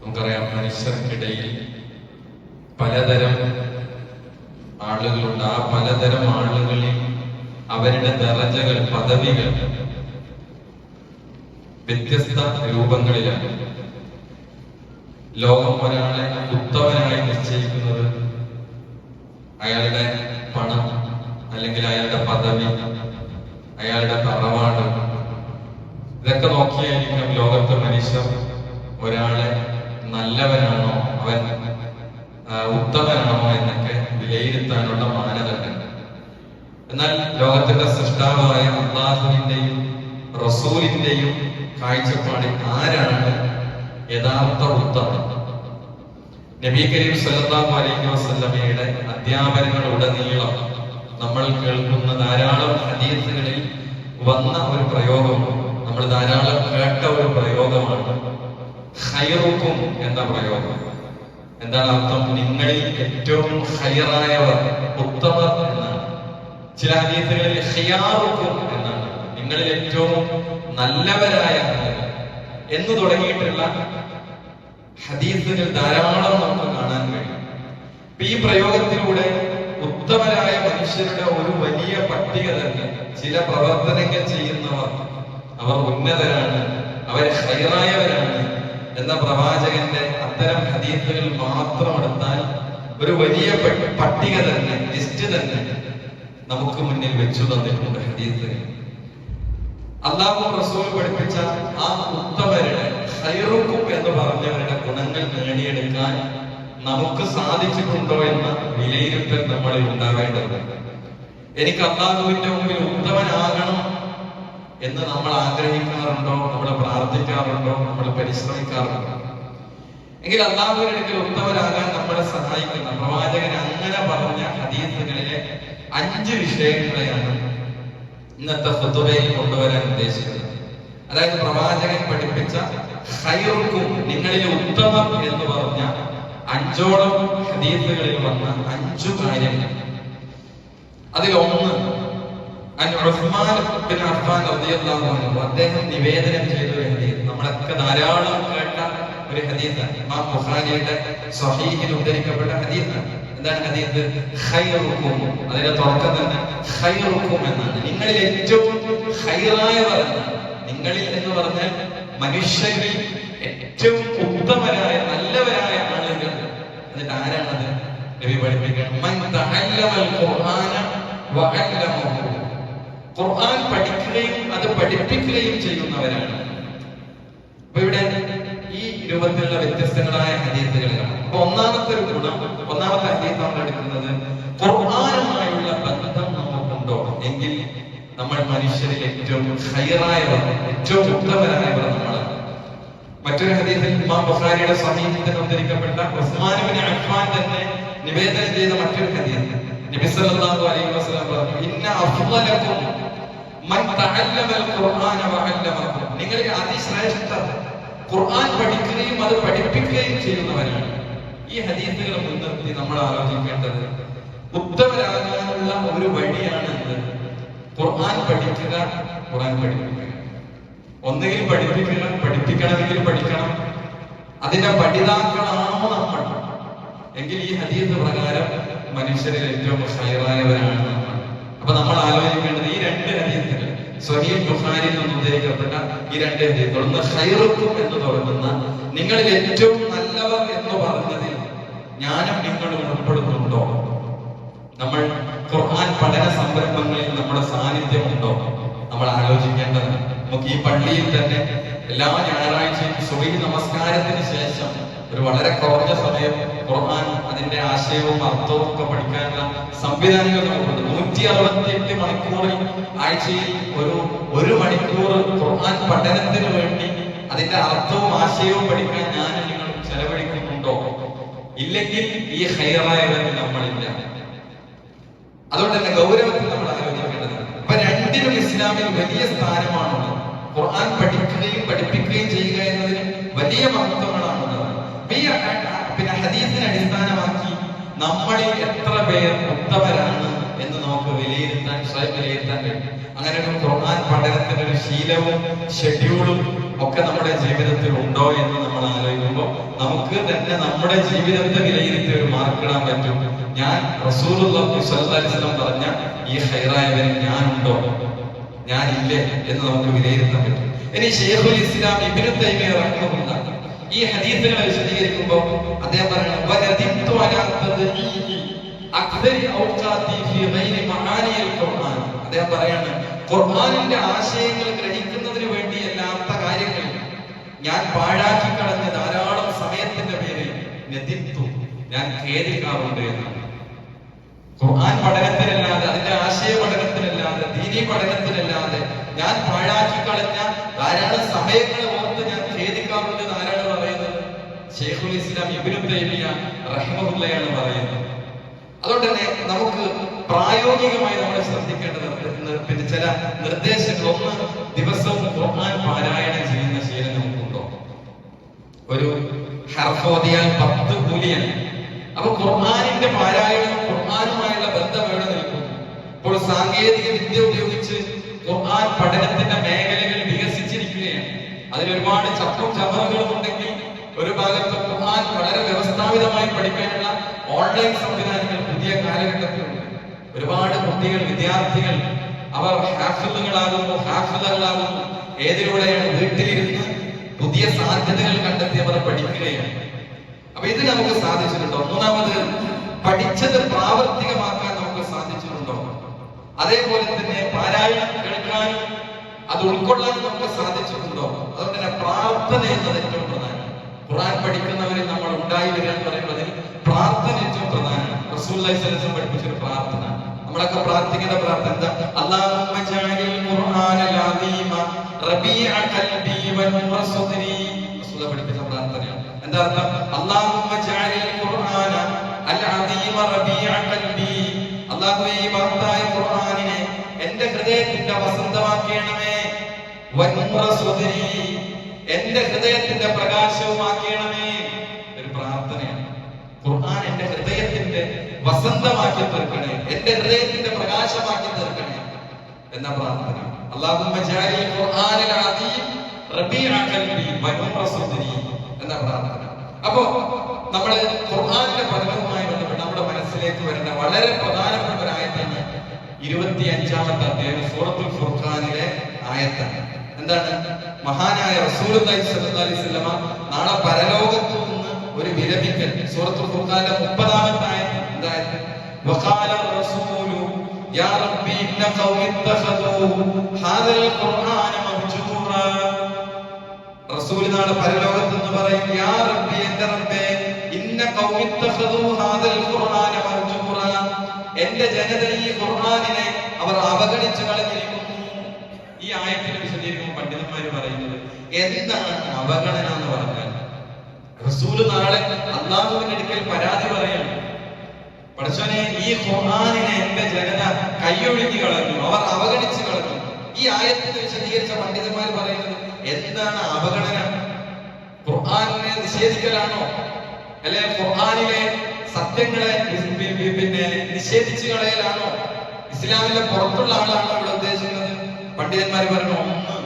നമുക്കറിയാം, മനുഷ്യർക്കിടയിൽ പലതരം ആളുകളുണ്ട്. ആ പലതരം ആളുകളിൽ അവരുടെ ദറജകൾ, പദവികൾ വ്യത്യസ്ത രൂപങ്ങളിലാണ്. ലോകം ഒരാളെ ഉത്തമനായി നിശ്ചയിക്കുന്നത് അയാളുടെ പണം, അല്ലെങ്കിൽ അയാളുടെ പദവി, അയാളുടെ തറവാട്, ഇതൊക്കെ നോക്കിയായിരിക്കും ലോകത്തെ മനുഷ്യർ ഒരാളെ നല്ലവനാണോ, അവൻ ഉത്തമനാണോ എന്നൊക്കെ വിലയിരുത്താനുള്ള മാനദണ്ഡം. എന്നാൽ ലോകത്തിന്റെ സൃഷ്ടാവായ അല്ലാഹുവിന്റെയും റസൂലിന്റെയും കാഴ്ചപ്പാടിൽ ആരാണ് യഥാർത്ഥ ഉത്തമൻ? നബി കരീം സല്ലല്ലാഹു അലൈഹി വസല്ലമയുടെ അധ്യാപനങ്ങളുടനീളം നമ്മൾ കേൾക്കുന്ന ധാരാളം ഹദീസുകളിൽ വന്ന ഒരു പ്രയോഗം, നമ്മൾ ധാരാളം കേട്ട ഒരു പ്രയോഗമാണ് ഖൈറുക്കും എന്ന പ്രയോഗം. എന്താണ് അർത്ഥം? നിങ്ങളിൽ ഏറ്റവും ഖൈറായവർ, ഉത്തമർ എന്നാണ്. ചില ഹദീസുകളിൽ ഖിയാറുക്കും എന്നാണ്, നിങ്ങളിൽ ഏറ്റവും നല്ലവരായ എന്ന് തുടങ്ങിയിട്ടുള്ള ഹദീസുകൾ ധാരാളം നമുക്ക് കാണാൻ കഴിയും. ഈ പ്രയോഗത്തിലൂടെ ഉത്തമരായ മനുഷ്യരുടെ ഒരു വലിയ പട്ടിക തന്നെ, ചില പ്രവർത്തനങ്ങൾ ചെയ്യുന്നവർ അവർ ഉന്നതരാണ്, അവർ ഖൈറായവരാണ് എന്ന പ്രവാചകന്റെ അത്തരം ഹദീസുകൾ മാത്രം എടുത്താൽ ഒരു വലിയ പട്ടിക തന്നെ, ലിസ്റ്റ് തന്നെ നമുക്ക് മുന്നിൽ വെച്ചു തന്നിട്ടുണ്ട് ഹദീസുകൾ. അല്ലാഹു റസൂൽ പഠിപ്പിച്ച ആ ഉത്തമരുടെ, ഖൈറുക്കും എന്ന് പറഞ്ഞവരുടെ ഗുണങ്ങൾ നേടിയെടുക്കാൻ നമുക്ക് സാധിച്ചിട്ടുണ്ടോ എന്ന വിലയിരുത്തൽ നമ്മളിൽ ഉണ്ടാവേണ്ടതുണ്ട്. എനിക്ക് അല്ലാഹുവിന്റെ മുമ്പിൽ ഉത്തമനാകണം എന്ന് നമ്മൾ ആഗ്രഹിക്കാറുണ്ടോ? നമ്മൾ പ്രാർത്ഥിക്കാറുണ്ടോ? നമ്മൾ പരിശ്രമിക്കാറുണ്ടോ? എങ്കിൽ അല്ലാഹുവിനടുക്കൽ ഉത്തമരാകാൻ നമ്മളെ സഹായിക്കുന്ന പ്രവാചകൻ അങ്ങനെ പറഞ്ഞ ഹദീസുകളിലെ 5 വിഷയങ്ങളെയാണ് ഇന്നത്തെ ഖുതുബയിൽ കൊണ്ടുവരാൻ ഉദ്ദേശിക്കുന്നത്. അതായത് പ്രവാചകൻ പഠിപ്പിച്ച ഖൈറുക്കും, നിങ്ങളിൽ ഉത്തമം എന്ന് പറഞ്ഞ 5ഓളം ഹദീസുകളിൽ വന്ന 5 കാര്യങ്ങൾ. അതിലൊന്ന് ഉസ്മാൻ ബിൻ അഫ്ഫാൻ റളിയല്ലാഹു അൻഹു അദ്ദേഹം നിവേദനം ചെയ്ത ഒരു ഹദീസ്, നമ്മളൊക്കെ ധാരാളം കേട്ട ഒരു ഹദീസാണ്. ഇമാം ബുഖാരിയുടെ സ്വഹീഹിൽ ഉദ്ധരിക്കപ്പെട്ട ഹദീസാണ്. എന്താണ് ഹദീസ്? ഖൈറുക്കും, അതിന്റെ തുടക്കം തന്നെ ഖൈറുക്കും എന്നാണ്. നിങ്ങളിൽ ഏറ്റവും ഖൈറായവർ എന്നാണ്. നിങ്ങളിൽ എന്ന് പറഞ്ഞാൽ മനുഷ്യരിൽ ഏറ്റവും ഉത്തമരായ, നല്ലവരായ ആളുകൾ. എന്നിട്ട് ആരാണത്? നബി പഠിപ്പിക്കണം, മൻ തഅല്ലമൽ ഖുർആന വഅല്ലമഹു, ഖുർആൻ പഠിക്കുകയും അത് പഠിപ്പിക്കുകയും ചെയ്യുന്നവരാണ്. അപ്പൊ ഇവിടെ ഈ രൂപത്തിലുള്ള വ്യത്യസ്തങ്ങളായ ഹദീസുകളാണ്. അപ്പൊ ഒന്നാമത്തെ ഒരു ഗുണം, ഒന്നാമത്തെ ഹദീസ് നമ്മൾ എടുക്കുന്നത്, ഖുർആനുമായുള്ള ബന്ധം നമുക്കുണ്ടോ എങ്കിൽ നമ്മൾ മനുഷ്യരിൽ ഏറ്റവും ഖൈറായവർ, ഏറ്റവും ഉത്തമരായവർ നമ്മളാണ്. മറ്റൊരു ഹദീസിൽ ഇമാം ബുഖാരിയുടെ സ്വഹീഹിൽ ഉദ്ധരിക്കപ്പെട്ട ഉസ്മാൻ ഇബ്നു അഫ്ഫാൻ തന്നെ നിവേദനം ചെയ്ത മറ്റൊരു ഹദീസ്, നബി സല്ലല്ലാഹു അലൈഹി വസല്ലം പറഞ്ഞു, ഇന്ന അഫ്ളലകും മൻ തഅല്ലമൽ ഖുർആന വഅല്ലമഹു, നിങ്ങളിൽ അതിശ്രേഷ്ഠർ ഖുർആൻ പഠിക്കുകയും അത് പഠിപ്പിക്കുകയും ചെയ്യുന്നവരാണ്. ഈ ഹദീസുകൾ മുൻനിർത്തി നമ്മൾ ആലോചിക്കേണ്ടത്, ഉത്തമരാകാനുള്ള ഒരു വഴിയാണ് ഖുർആൻ പഠിക്കുക, ഖുർആൻ പഠിപ്പിക്കുക. ഒന്നുകിൽ പഠിപ്പിക്കുക, പഠിപ്പിക്കണമെങ്കിൽ പഠിക്കണം, അതിന്റെ പഠിതാക്കളാണോ നമ്മൾ എങ്കിൽ ഈ ഹദീസ് പ്രകാരം മനുഷ്യരിൽ ഏറ്റവും ഖൈറായവരാണ് നമ്മൾ. അപ്പൊ നമ്മൾ ആലോചിക്കേണ്ടത് ഈ 2 ഹദീസുകൾ, സ്വഹീഹ് ബുഖാരിയിൽ നിന്ന് ഉദ്ധരിക്കപ്പെട്ട ഈ 2 ഹദീസുകൾ, ഒന്ന് ഖൈറുക്കും എന്ന് തുടങ്ങുന്ന നിങ്ങളിൽ ഏറ്റവും നല്ലവർ എന്ന് പറഞ്ഞതിൽ ഞാനും നിങ്ങളും ഉൾപ്പെടുന്നുണ്ടോ? നമ്മൾ ഖുർആൻ പഠന സംരംഭങ്ങളിൽ നമ്മുടെ സാന്നിധ്യമുണ്ടോ? നമ്മൾ ആലോചിക്കേണ്ടത്. നമുക്ക് ഈ പള്ളിയിൽ തന്നെ എല്ലാ ഞായറാഴ്ചയും സുബഹി നമസ്കാരത്തിന് ശേഷം ഒരു വളരെ കുറഞ്ഞ സമയം ഖുർആൻ അതിന്റെ ആശയവും അർത്ഥവും ഒക്കെ പഠിക്കാനുള്ള സംവിധാനങ്ങൾ നമുക്കുണ്ട്. 168 മണിക്കൂറിൽ ആഴ്ചയിൽ ഒരു മണിക്കൂർ ഖുർആൻ പഠനത്തിന് വേണ്ടി അതിന്റെ അർത്ഥവും ആശയവും പഠിക്കാൻ ഞാൻ നിങ്ങൾ ചെലവഴിക്കുന്നുണ്ടോ? ഇല്ലെങ്കിൽ ഈ ഖൈറായവരിൽ നമ്മളില്ല. അതുകൊണ്ട് തന്നെ ഗൗരവത്തിൽ നമ്മൾ ആലോചിക്കേണ്ടത്. അപ്പൊ രണ്ടിനും ഇസ്ലാമിൽ വലിയ സ്ഥാനമാണുള്ളത്. ഖുർആൻ പഠിക്കുകയും പഠിപ്പിക്കുകയും ചെയ്യുക എന്നതിന് വലിയ മഹത്വങ്ങളാണുള്ളത്. പിന്നെ ഹദീസിനെ അടിസ്ഥാനമാക്കി നമ്മളിൽ എത്ര പേർ ഉത്തമരാണ് എന്ന് നമുക്ക് വിലയിരുത്താൻ, സ്വയം വിലയിരുത്താൻ കഴിയും. അങ്ങനെ ഒരു ഖുർആൻ പഠനത്തിന്റെ ഒരു ശീലവും ഷെഡ്യൂളും ഒക്കെ നമ്മുടെ ജീവിതത്തിൽ ഉണ്ടോ എന്ന് നമ്മൾ ആലോചിക്കുമ്പോൾ നമുക്ക് നമുക്ക് തന്നെ നമ്മുടെ ജീവിതത്തെ വിലയിരുത്തി ഒരു മാർക്കിടാൻ പറ്റും. ഞാൻ റസൂലുള്ളാഹി സ്വല്ലല്ലാഹി അലൈഹി വസല്ലം പറഞ്ഞ ഈ ഖൈറായവരിൽ ഞാനുണ്ടോ, ഞാനില്ലേ എന്ന് നമുക്ക് വിലയിരുത്താൻ പറ്റും. ഇനി ശൈഖുൽ ഇസ്ലാം ഇബ്നു തൈമിയ്യ റഹിമഹുല്ലാഹ് ഈ ഹദീസുകളെ വിശദീകരിക്കുമ്പോൾ അദ്ദേഹം പറയുന്നത് വനദിത്തു അലാ തദ്ഈഇ അക്ദരി ഔഖാതി ഫീ ഗൈരി മആനിൽ ഖുർആൻ. അദ്ദേഹം പറയാണ്, ഖുർആനിന്റെ ആശയങ്ങൾ ഗ്രഹിക്കുന്നതിന് വേണ്ടിയല്ലാത്ത കാര്യങ്ങൾ ഞാൻ പാഴാക്കി കളഞ്ഞ ധാരാളം സമയത്തിന്റെ പേരിൽ നദിത്തു, ഞാൻ ഖേദിക്കാറുണ്ട് എന്നാണ്. ഖുർആൻ പഠനത്തിനല്ലാതെ, അതിന്റെ ആശയ പഠനത്തിനല്ലാതെ, ദീനി പഠനത്തിനല്ലാതെ ഞാൻ പാഴാക്കി കളഞ്ഞ ധാരാളം സമയങ്ങളെ ഓർത്ത് ഞാൻ ഖേദിക്കാറുണ്ട് ആരാണ് പറയുന്നത്? ശൈഖുൽ ഇസ്ലാം ഇബ്നു തൈമിയ്യ റഹിമഹുള്ളയാണ് പറയുന്നത്. അതുകൊണ്ട് തന്നെ നമുക്ക് പ്രായോഗികമായി നമ്മൾ ശ്രദ്ധിക്കേണ്ടത് പിന്നെ ചില നിർദ്ദേശങ്ങൾ. ഒന്ന്, ദിവസവും ഖുർആൻ പാരായണം ചെയ്യുന്ന ശീലം നമുക്കുണ്ടോ? ഒരു ഹർഫ് ഓതിയാൽ 10 കൂലിയാണ്. അപ്പൊ ഖുർആനിന്റെ പാരായണം, ഖുർആനുമായുള്ള ബന്ധം എവിടെ നിൽക്കും? ഇപ്പോൾ സാങ്കേതിക വിദ്യ ഉപയോഗിച്ച് ഖുർആൻ പഠനത്തിന്റെ മേഖലകൾ വികസിച്ചിരിക്കുകയാണ്. അതിലൊരുപാട് ചപ്പും ചവറുകളും ഉണ്ടെങ്കിൽ ഒരു ഭാഗത്ത് ഖുർആൻ വളരെ വ്യവസ്ഥാപിതമായി പഠിക്കാനുള്ള ഓൺലൈൻ സംവിധാനങ്ങൾ പുതിയ കാലഘട്ടത്തിലുണ്ട്. ഒരുപാട് കുട്ടികൾ, വിദ്യാർത്ഥികൾ അവർ ഹാഫിളുകളാകുന്നു. ഏതിലൂടെയാണ്? വീട്ടിലിരുന്ന് പുതിയ സാധ്യതകൾ കണ്ടെത്തി അവർ പഠിക്കുകയാണ്. അപ്പൊ ഇത് നമുക്ക് സാധിച്ചിട്ടുണ്ടോ? മൂന്നാമത്, പഠിച്ചത് പ്രാവർത്തികമാക്കാൻ നമുക്ക് സാധിച്ചിട്ടുണ്ടോ? അതേപോലെ തന്നെ പാരായണം കേൾക്കാനും അത് ഉൾക്കൊള്ളാനും നമുക്ക് സാധിച്ചിട്ടുണ്ടോ? അതുകൊണ്ട് തന്നെ പ്രാർത്ഥന എന്നത് ഏറ്റവും പ്രധാനം. ഖുർആൻ പഠിക്കുന്നവരിൽ നമ്മൾ ഉണ്ടായി വരിക എന്ന് പറയുന്നതിൽ പ്രാർത്ഥന ഏറ്റവും പ്രധാനം. റസൂലുള്ളാഹി സ്വല്ലല്ലാഹു അലൈഹി വസല്ലം പഠിപ്പിച്ചൊരു പ്രാർത്ഥന, നമ്മളൊക്കെ പ്രാർത്ഥിക്കേണ്ട പ്രാർത്ഥന എന്താ? അല്ലാഹുമ്മ ജഅലിൽ ഖുർആനൽ അദീമ റബീഅ ഖൽബി വനൂറ സദ്രി. റസൂലുള്ളാഹി പഠിപ്പിച്ച പ്രാർത്ഥനയാണ്. എന്താ അർത്ഥം? അല്ലാഹുമ്മ ജഅലിൽ ഖുർആന അൽ അദീമ റബീഅ ഖൽബി. അല്ലാഹുവേ, ഈ മഹത്തായ ഖുർആനിനെ എൻ്റെ ഹൃദയത്തിന്റെ വസന്തമാക്കണമേ. വനൂറ സദ്രി, എൻ്റെ ഹൃദയത്തിന്റെ പ്രകാശവുമാക്കണമേ. ഒരു പ്രാർത്ഥനയാണ്. ഖുർആൻ എൻ്റെ ഹൃദയത്തിന്റെ വസന്തമാക്കി തീർക്കണേ, എൻ്റെ ഹൃദയത്തിന്റെ പ്രകാശമാക്കി തീർക്കണേ എന്ന പ്രാർത്ഥന. അല്ലാഹുമ്മ ജഅലിൽ ഖുർആനൽ അദീം റബീഅ ഖൽബി വനൂറ സദ്രി എന്ന പ്രാർത്ഥന. അപ്പോ നമ്മൾ ഖുർആനിന്റെ പഠനവുമായി ബന്ധപ്പെട്ട് നമ്മുടെ മനസ്സിലേക്ക് വരേണ്ട വളരെ പ്രധാനപ്പെട്ട ഒരു ആയത്താണ് 25-ാമത്തെ അധ്യായം സൂറത്തുൽ ഫുർഖാനിലെ ആയത്താണ്. എന്താണ്? മഹാനായ റസൂലുള്ളാഹി സ്വല്ലല്ലാഹി അലൈഹി വസല്ലമ നാളെ പരലോകത്തു നിന്ന് ഒരു വിലപിക്കൽ. സൂറത്തുൽ ഫുർഖാനിലെ 30-ാമത്തെ ആയത്ത് എന്തായത്? വഖാല റസൂലു യാ റബ്ബി ഇന്ന ഖൗമി ഇത്തഖദൂ ഹാദൽ ഖുർആന മഹ്ജൂറാ. റസൂൽ നാളെ പരലോകത്ത് നിന്ന് പറയും, യാ റബ്ബി, എൻ്റെ റബ്ബേ, ഇന്ന ഖൗമി ഇത്തഖദൂ ഹാദൽ ഖുർആന മഹ്ജൂറാ, എൻ്റെ ജനത ഈ ഖുർആനിനെ അവർ അവഗണിച്ചു കളഞ്ഞിരിക്കുന്നു. ഈ ആയത്തിന് വിശദീകരിക്കുമ്പോൾ പണ്ഡിതന്മാര് പറയുന്നത്, എന്താണ് അവഗണന എന്ന് പറഞ്ഞാൽ? റസൂല് നാളെ അല്ലാഹുവിന്റെ അടുക്കൽ പരാതി പറയണം, പടച്ചോനെ, ഈ ഖുർആനിനെ എന്റെ ജനത കൈയൊഴുകി കളഞ്ഞു, അവർ അവഗണിച്ചു കളഞ്ഞു. ഈ ആയത്തിന് വിശദീകരിച്ച പണ്ഡിതന്മാർ പറയുന്നത്, എന്താണ് അവഗണന? ഖുർആനിനെ നിഷേധിക്കലാണോ? അല്ലെ ഖുർആനിലെ സത്യങ്ങളെ പിന്നെ നിഷേധിച്ചു കളയലാണോ? ഇസ്ലാമിന്റെ പുറത്തുള്ള ആളാണോ ഇവിടെ ഉദ്ദേശിക്കുന്നത്? പണ്ഡിതന്മാർ പറഞ്ഞു, ഒന്ന്,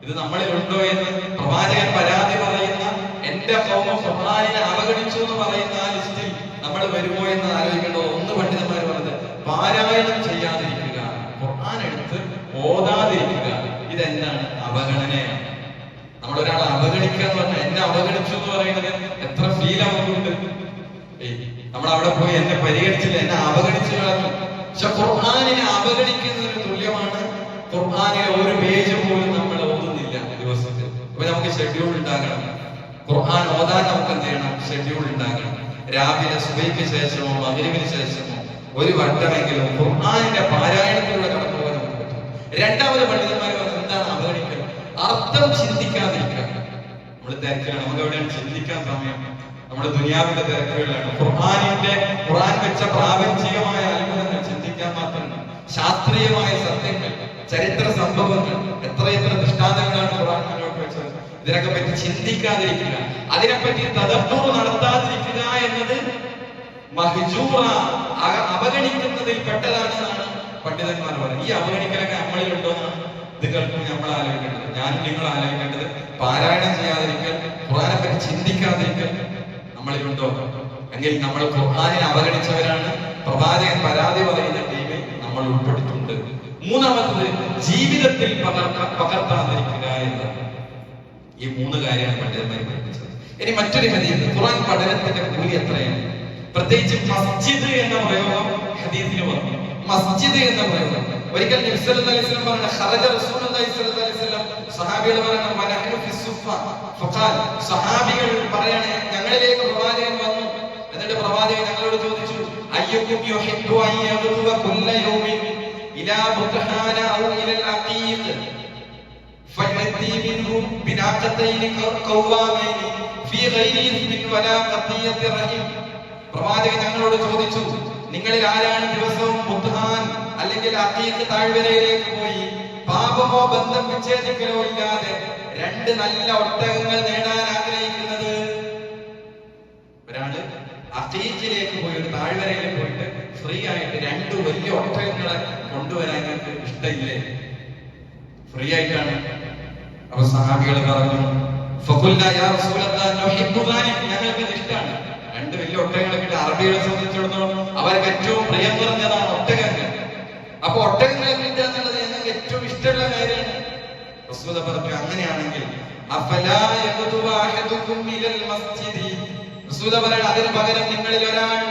ഇത് നമ്മളിൽ ഉണ്ടോ എന്ന് പ്രവാചകൻ പരാതി പറയുന്ന എന്റെ ഖൗമ ഖുർആനിനെ അവഗണിച്ചു എന്ന് പറയുന്ന ആ ലിസ്റ്റിൽ നമ്മൾ വരുമോ എന്ന് ആലോചിക്കേണ്ടത്. ഒന്ന്, പണ്ഡിതന്മാർ പറഞ്ഞത് പാരായണം ചെയ്യാതിരിക്കുക, ഖുർആൻ എടുത്ത് ഓതാതിരിക്കുക. ഇതെന്താണ്? അവഗണനയാണ്. നമ്മളൊരാളെ അവഗണിക്കുക എന്ന് പറഞ്ഞാൽ, എന്നെ അവഗണിച്ചു എന്ന് പറയുന്നത് എത്ര ഫീൽ നമുക്കുണ്ട്. നമ്മൾ അവിടെ പോയി എന്നെ പരിഗണിച്ചില്ല, എന്നെ അവഗണിച്ചു കളഞ്ഞു. പക്ഷെ ഖുർആനിനെ അവഗണിക്കുന്നതിന് തുല്യമാണ് ഖുർആനിലെ ഒരു പേജ് പോലും നമ്മൾ ഓതുന്നില്ല ദിവസത്തിൽ. അപ്പൊ നമുക്ക് ഷെഡ്യൂൾ ഉണ്ടാകണം. ഖുർആൻ ഓതാൻ നമുക്ക് എന്ത് ചെയ്യണം? ഷെഡ്യൂൾ ഉണ്ടാകണം. രാവിലെ സുബഹിക്ക് ശേഷമോ മഗ്‌രിബിന് ശേഷമോ ഒരു വട്ടമെങ്കിലും ഖുർആനിന്റെ പാരായണത്തിലൂടെ കടന്നു പോകാൻ നമുക്ക് പറ്റും. രണ്ടാമത് പണ്ഡിതന്മാർ പറഞ്ഞത് എന്താണ് അവഗണിക്കൽ? അർത്ഥം ചിന്തിക്കാതിരിക്കുക. നമ്മൾ തിരക്കിലാണ്, നമുക്ക് എവിടെയാണ് ചിന്തിക്കാൻ സമയം? നമ്മുടെ ദുനിയാവിന്റെ തിരക്കുകളിലാണ്. ഖുർആൻ വെച്ച പ്രാപഞ്ചികമായ അത്ഭുതങ്ങൾ ചിന്തിക്കാൻ മാത്രമല്ല, ശാസ്ത്രീയമായ സത്യങ്ങൾ, ചരിത്ര സംഭവങ്ങൾ, എത്രയെത്ര ദൃഷ്ടാന്തങ്ങളാണ് ഖുർആൻ മുന്നോട്ട് വെച്ചത്. ഇതിനൊക്കെ പറ്റി ചിന്തിക്കാതിരിക്കുക, അതിനെപ്പറ്റി തദബ്ബുർ നടത്താതിരിക്കുക എന്നത് മഹ്ജൂറ, അവഗണിക്കുന്നതിൽ പെട്ടതാണെന്നാണ് പണ്ഡിതന്മാർ പറയുന്നത്. ഈ അവഗണിക്കലൊക്കെ നമ്മളിലുണ്ടോ എന്നാണ് ഇത് കേൾക്കുമ്പോൾ നമ്മൾ ആലോചിക്കേണ്ടത്. ഞാനും നിങ്ങൾ ആലോചിക്കേണ്ടത് പാരായണം ചെയ്യാതിരിക്കൽ, ഖുർആനെ പറ്റി ചിന്തിക്കാതിരിക്കൽ, നമ്മളിലുണ്ടോ? എങ്കിൽ നമ്മൾ ഖുർആനിനെ അവഗണിച്ചവരാണ്. പ്രവാചകൻ പരാതി പറയുന്ന ടീമിൽ നമ്മൾ ഉൾപ്പെട്ടിട്ടുണ്ട്. മൂന്നാമത്തത് ജീവിതത്തിൽ പകർത്താതിരിക്കുക എന്നതാണ്. ഈ 3 കാര്യമാണ് പണ്ഡിതന്മാർ പഠിപ്പിച്ചത്. ഇനി മറ്റൊരു ഹദീസ്, ഖുർആൻ പഠനത്തിന്റെ കൂലി എത്രയാണ്? പ്രത്യേകിച്ച് മസ്ജിദ് എന്ന പ്രയോഗം ഹദീസിൽ വന്നു. മസ്ജിദ് എന്ന പ്രയോഗം ഒരിക്കൽ നബി സല്ലല്ലാഹു അലൈഹി വസല്ലം പറഞ്ഞു, ഖറജ റസൂലുള്ളാഹി സ്വല്ലല്ലാഹു അലൈഹി വസല്ലം, സഹാബികൾ പറഞ്ഞു, വനഹ്നു ഫി സുഫ ഫഖാൽ, സഹാബികൾ പറയാണ്, ഞങ്ങളിലേക്ക് പ്രവാചകൻ വന്നു. എന്നിട്ട് പ്രവാചകൻ ഞങ്ങളോട് ചോദിച്ചു, അയ്യുക്കും യുഹിബ്ബു അൻ യഗ്ദുവ കുല്ല യൗമിൻ ഇലാ ബുത്ഹാന ഔ ഇലൽ അഖീഖ് ഫയഅതി മിൻഹു ബിനാഖതൈൻ ഖൗവാമൈൻ ഫീ ഗൈരി ഇസ്മിൻ വലാ ഖതിയത്തി റഹിം. പ്രവാചകൻ ഞങ്ങളോട് ചോദിച്ചു, നിങ്ങളിൽ ആരാണ് ദിവസവും ബുത്ഹാൻ അല്ലെങ്കിൽ അഖീഖ് താഴ്വരയിലേക്ക് പോയി പാപമോ ബന്ധം വിച്ഛേദിക്കലോ ഇല്ലാതെ 2 നല്ല ഒട്ടകങ്ങൾ നേടാൻ ആഗ്രഹിക്കുന്നത്? ഒരാള് അഖീഖിലേക്ക് പോയി, ഒരു താഴ്വരയിൽ പോയിട്ട് ഫ്രീ ആയിട്ട് 2 വലിയ ഒട്ടകങ്ങളെ കൊണ്ടുവരാൻ ഞങ്ങൾക്ക് ഇഷ്ടമില്ലേ? ഫ്രീ ആയിട്ടാണ്. അപ്പൊ സഹാബികൾ പറഞ്ഞു, ഫഖുൽനാ യാ റസൂലല്ലാഹ് നുഹിബ്ബു ദാലിക, ഞങ്ങൾക്ക് ഇത് ഇഷ്ടമാണ്. 2 വലിയ ഒട്ടകങ്ങളെ കിട്ടി. അറബികളെ സംബന്ധിച്ചിടത്തോളം അവർക്ക് ഏറ്റവും പ്രിയം നിറഞ്ഞതാണ് ഒട്ടകങ്ങൾ. അപ്പൊ ഒട്ടകങ്ങളെ കിട്ടുക എന്നുള്ളത് ഞങ്ങൾക്ക് ഏറ്റവും ഇഷ്ടമുള്ള കാര്യമാണ്. റസൂൽ പറഞ്ഞു, അങ്ങനെയാണെങ്കിൽ അഫലാ യഖ്ദു അഹദുകും ഇലൽ മസ്ജിദി, റസൂൽ പറഞ്ഞു, അതിന് പകരം നിങ്ങളിൽ ഒരാൾ